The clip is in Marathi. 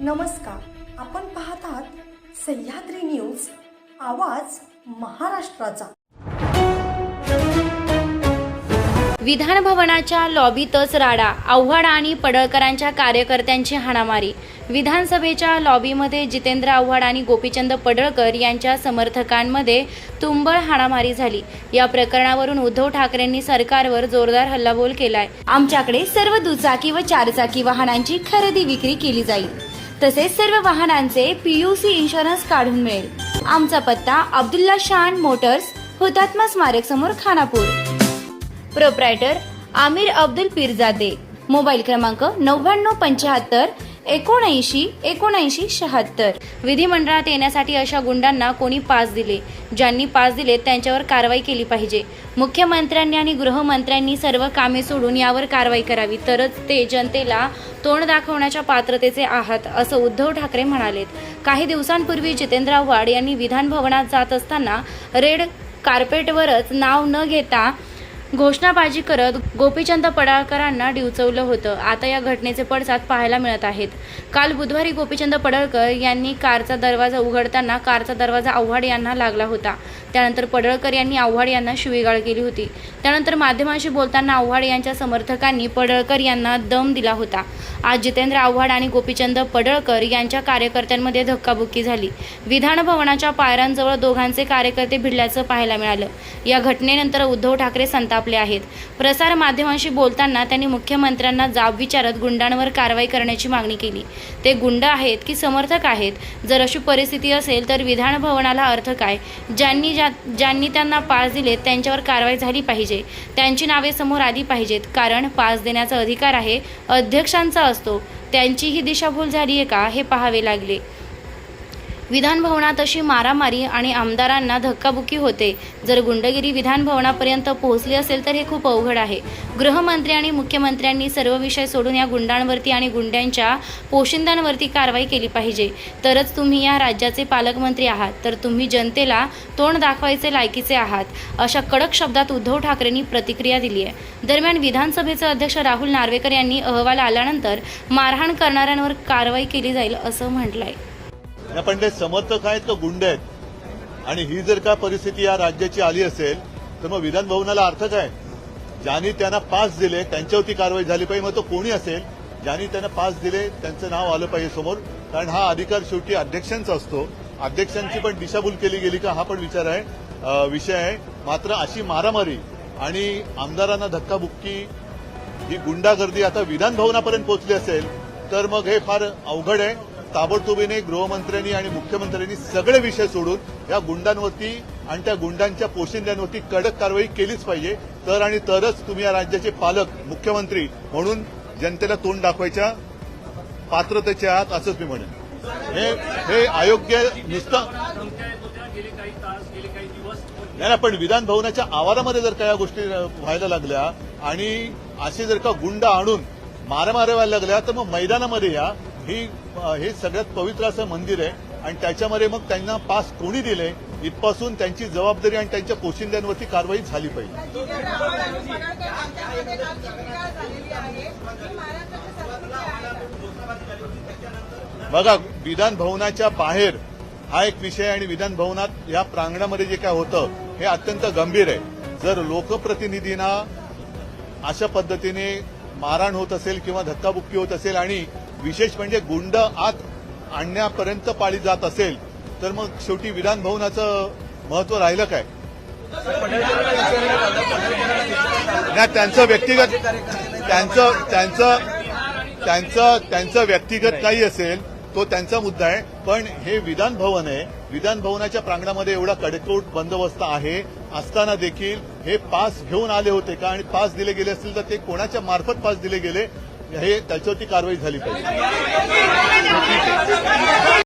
नमस्कार, आपण पाहत आहात सह्याद्री न्यूज, आवाज महाराष्ट्राचा। विधान भवनाच्या लॉबीतच राडा, आव्हाड आणि पडळकरांच्या कार्यकर्त्यांची हाणामारी। विधानसभेच्या लॉबीमध्ये जितेंद्र आव्हाड आणि गोपीचंद पडळकर यांच्या समर्थकांमध्ये तुंबळ हाणामारी झाली। या प्रकरणावरून उद्धव ठाकरेंनी सरकारवर जोरदार हल्लाबोल केलाय। आमच्याकडे सर्व दुचाकी व चारचाकी वाहनांची खरेदी विक्री केली जाईल, तसेच सर्व वाहनांचे PUC इन्शुरन्स काढून मिळेल। आमचा पत्ता अब्दुल्ला शान मोटर्स, हुतात्मा स्मारक समोर, खानापूर। प्रोप्रायटर आमिर अब्दुल पीरजादे। मोबाईल क्रमांक 9975 79 79 76। विधिमंडळात येण्यासाठी अशा गुंडांना कोणी पास दिले? ज्यांनी पास दिले त्यांच्यावर कारवाई केली पाहिजे। मुख्यमंत्र्यांनी आणि गृहमंत्र्यांनी सर्व कामे सोडून यावर कारवाई करावी, तरच ते जनतेला तोंड दाखवण्याच्या पात्रतेचे आहात, असं उद्धव ठाकरे म्हणालेत। काही दिवसांपूर्वी जितेंद्र आव्हाड यांनी विधान भवनात जात असताना रेड कार्पेटवरच नाव न घेता घोषणाबाजी करत गोपीचंद पडळकरांना डिवचवलं होतं। आता या घटनेचे पडसाद पाहायला मिळत आहेत। काल बुधवारी गोपीचंद पडळकर यांनी कारचा दरवाजा उघडताना कारचा दरवाजा आव्हाड यांना लागला होता। त्यानंतर पडळकर यांनी आव्हाड यांना शिवीगाळ केली होती। त्यानंतर माध्यमांशी बोलताना आव्हाड यांच्या समर्थकांनी पडळकर यांना दम दिला होता। आज जितेंद्र आव्हाड आणि गोपीचंद पडळकर यांच्या कार्यकर्त्यांमध्ये धक्काबुक्की झाली। विधान भवनाच्या पायऱ्यांजवळ दोघांचे कार्यकर्ते भिडल्याचं पाहायला मिळालं। या घटनेनंतर उद्धव ठाकरे संतापले आहेत। प्रसार माध्यमांशी बोलताना त्यांनी मुख्यमंत्र्यांना जाब विचारत गुंडांवर कारवाई करण्याची मागणी केली। ते गुंड आहेत की समर्थक आहेत? जर अशी परिस्थिती असेल तर विधान भवनाला अर्थ काय? ज्यांनी त्यांना पास दिले त्यांच्यावर कारवाई झाली पाहिजे, त्यांची नावे समोर आली पाहिजेत, कारण पास देण्याचा अधिकार आहे अध्यक्षांचा असतो। त्यांची ही दिशाभूल झाली आहे का हे पाहावे लागले। विधान भवनात अशी मारामारी आणि आमदारांना धक्काबुक्की होते। जर गुंडगिरी विधान भवनापर्यंत पोहोचली असेल तर हे खूप अवघड आहे। गृहमंत्री आणि मुख्यमंत्र्यांनी सर्व विषय सोडून या गुंडांवरती आणि गुंड्यांच्या पोशिंद्यांवरती कारवाई केली पाहिजे, तरच तुम्ही या राज्याचे पालकमंत्री आहात, तर तुम्ही जनतेला तोंड दाखवायचे लायकीचे आहात, अशा कडक शब्दात उद्धव ठाकरेंनी प्रतिक्रिया दिली आहे। दरम्यान विधानसभेचे अध्यक्ष राहुल नार्वेकर यांनी अहवाल आल्यानंतर मारहाण करणाऱ्यांवर कारवाई केली जाईल असं म्हटलंय। पण ते समर्थक आहेत का गुंड आहेत? आणि ही जर का परिस्थिती या राज्याची आली असेल तर मग विधान भवनाला अर्थ काय? ज्यांनी त्यांना पास दिले त्यांच्यावरती कारवाई झाली पाहिजे। मग तो कोणी असेल, ज्यांनी त्यांना पास दिले त्यांचं नाव आलं पाहिजे समोर, कारण हा अधिकार शेवटी अध्यक्षांचा असतो। अध्यक्षांची पण दिशाभूल केली गेली का हा पण विषय आहे। मात्र अशी मारामारी आणि आमदारांना धक्काबुक्की, ही गुंडागर्दी आता विधान भवनापर्यंत पोहोचली असेल तर मग हे फार अवघड आहे। ताबडतोबीने गृहमंत्र्यांनी आणि मुख्यमंत्र्यांनी सगळे विषय सोडून या गुंडांवरती आणि त्या गुंडांच्या पोशिंद्यांवरती कडक कारवाई केलीच पाहिजे, तरच तुम्ही या राज्याचे पालक मुख्यमंत्री म्हणून जनतेला तोंड दाखवायच्या पात्रतेचे आहात असंच मी म्हणेन। हे अयोग्य नुसतं नाही, पण विधान भवनाच्या आवारामध्ये जर का या गोष्टी व्हायला लागल्या आणि असे जर का गुंड आणून मारामारी व्हायला लागल्या तर मग मैदानामध्ये या। हे सगळ्यात पवित्र असं मंदिर आहे आणि त्याच्यामध्ये मग त्यांना पास कोणी दिले इथपासून त्यांची जबाबदारी आणि त्यांच्या पोशिंद्यांवरती कारवाई झाली पाहिजे। बघा, विधान भवनाच्या बाहेर हा एक विषय आणि विधान भवनात या प्रांगणामध्ये जे काय होतं हे अत्यंत गंभीर आहे। जर लोकप्रतिनिधींना अशा पद्धतीने मारहाण होत असेल किंवा धक्काबुक्की होत असेल आणि विशेष म्हणजे गुंड आत आणण्यापर्यंत पाळी जात असेल तर मग शेवटी विधान भवनाचं महत्व राहिलं काय? नाही, त्यांचं व्यक्तिगत काही असेल तो त्यांचा मुद्दा आहे, पण हे विधान भवन आहे। विधान भवनाच्या प्रांगणामध्ये एवढा कडेकोट बंदोबस्त आहे असताना देखील हे पास घेऊन आले होते का? आणि पास दिले गेले असतील तर ते कोणाच्या मार्फत पास दिले गेले हे त्याच्यावरती कारवाई झाली पाहिजे।